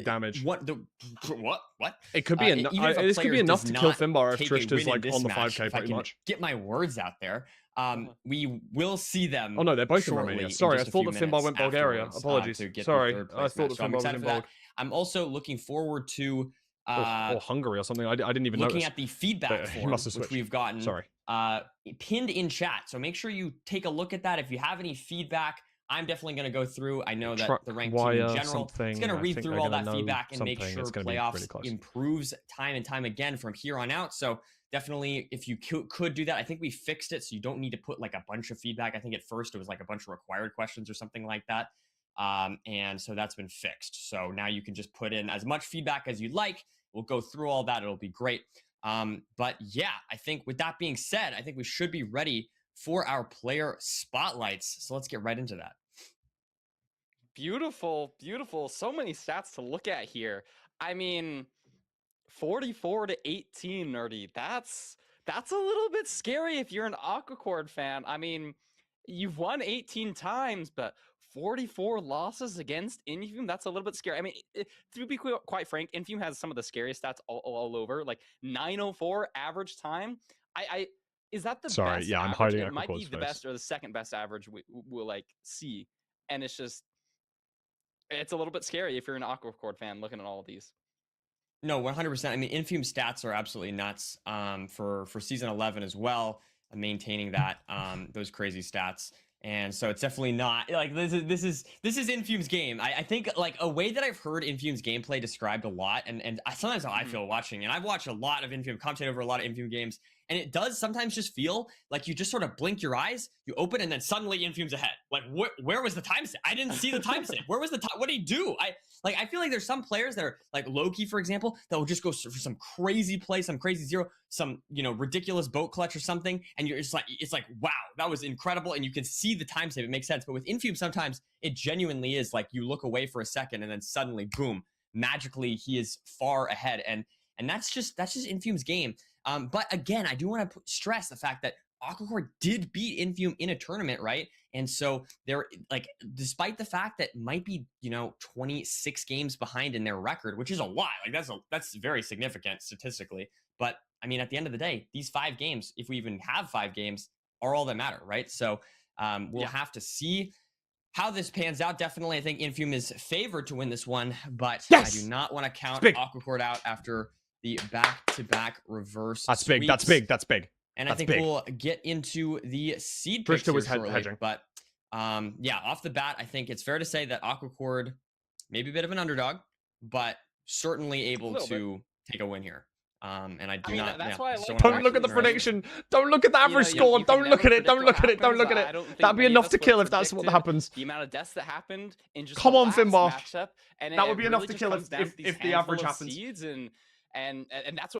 damage. What? What? It could be this could be enough to kill Finbar if Trish is like on the 5k pretty much. Get my words out there. We will see them. Oh no, they're both in Romania. Sorry, I thought that Finbar went Bulgaria. Apologies. Sorry, I thought that Finbar was in Bulgaria. I'm also looking forward to or Hungary or something. I didn't even looking notice. At the feedback form, which we've gotten. Sorry. Pinned in chat. So make sure you take a look at that. If you have any feedback, I'm definitely going to go through. I know that the ranked team in general is going to read through all that feedback and make sure playoffs improves time and time again from here on out. So definitely, if you could do that, I think we fixed it. So you don't need to put like a bunch of feedback. I think at first it was like a bunch of required questions or something like that. And so that's been fixed. So now you can just put in as much feedback as you'd like. We'll go through all that. It'll be great. But yeah, I think with that being said, I think we should be ready for our player spotlights. So let's get right into that. Beautiful, beautiful. So many stats to look at here. I mean, 44-18, Nerdy. That's a little bit scary if you're an Aquacord fan. I mean, you've won 18 times, but 44 losses against Infume, that's a little bit scary. I mean, to be quite frank, Infume has some of the scariest stats all over, like 904 average time. Is that the best? Sorry, yeah, I'm hiding. It might be the best or the second best average we'll like see, and it's a little bit scary if you're an Aquacord fan looking at all of these. No, 100%. I mean, Infume stats are absolutely nuts for season 11 as well, maintaining that those crazy stats. And so it's definitely not like this is Infume's game. I think like a way that I've heard Infume's gameplay described a lot, and sometimes how I feel watching, and I've watched a lot of Infume, commentate over a lot of Infume games, and it does sometimes just feel like you just sort of blink your eyes, you open, and then suddenly Infume's ahead. Like where was the timestamp? I didn't see the timestamp. Where was the time? What did he do? I feel like there's some players that are like Loki, for example, that will just go for some crazy play, some crazy zero, some ridiculous boat clutch or something, and you're just like, it's like, wow, that was incredible, and you can see the timestamp. It makes sense. But with Infume, sometimes it genuinely is like you look away for a second, and then suddenly, boom, magically he is far ahead, and that's just Infume's game. But again, I do want to stress the fact that Aquacord did beat Infume in a tournament, right? And so they're like, despite the fact that might be 26 games behind in their record, which is a lot. Like that's very significant statistically. But I mean, at the end of the day, these 5 games, if we even have 5 games, are all that matter, right? So we'll have to see how this pans out. Definitely, I think Infume is favored to win this one, but I do not want to count Aquacord out after the back-to-back reverse. That's big. That's big. That's big. And I think we'll get into the seed picks was shortly. hedging. But yeah, off the bat, I think it's fair to say that Aquacord maybe a bit of an underdog, but certainly able to take a win here. And I do not. That's why I like don't look at the prediction. Don't look at the average score. Don't look at it. Don't look at it. Don't look at it. That'd be enough to kill if that's what happens. The amount of deaths that happened in just come on, Finbar. Matchup, and that would be enough to kill if the average happens. And that's what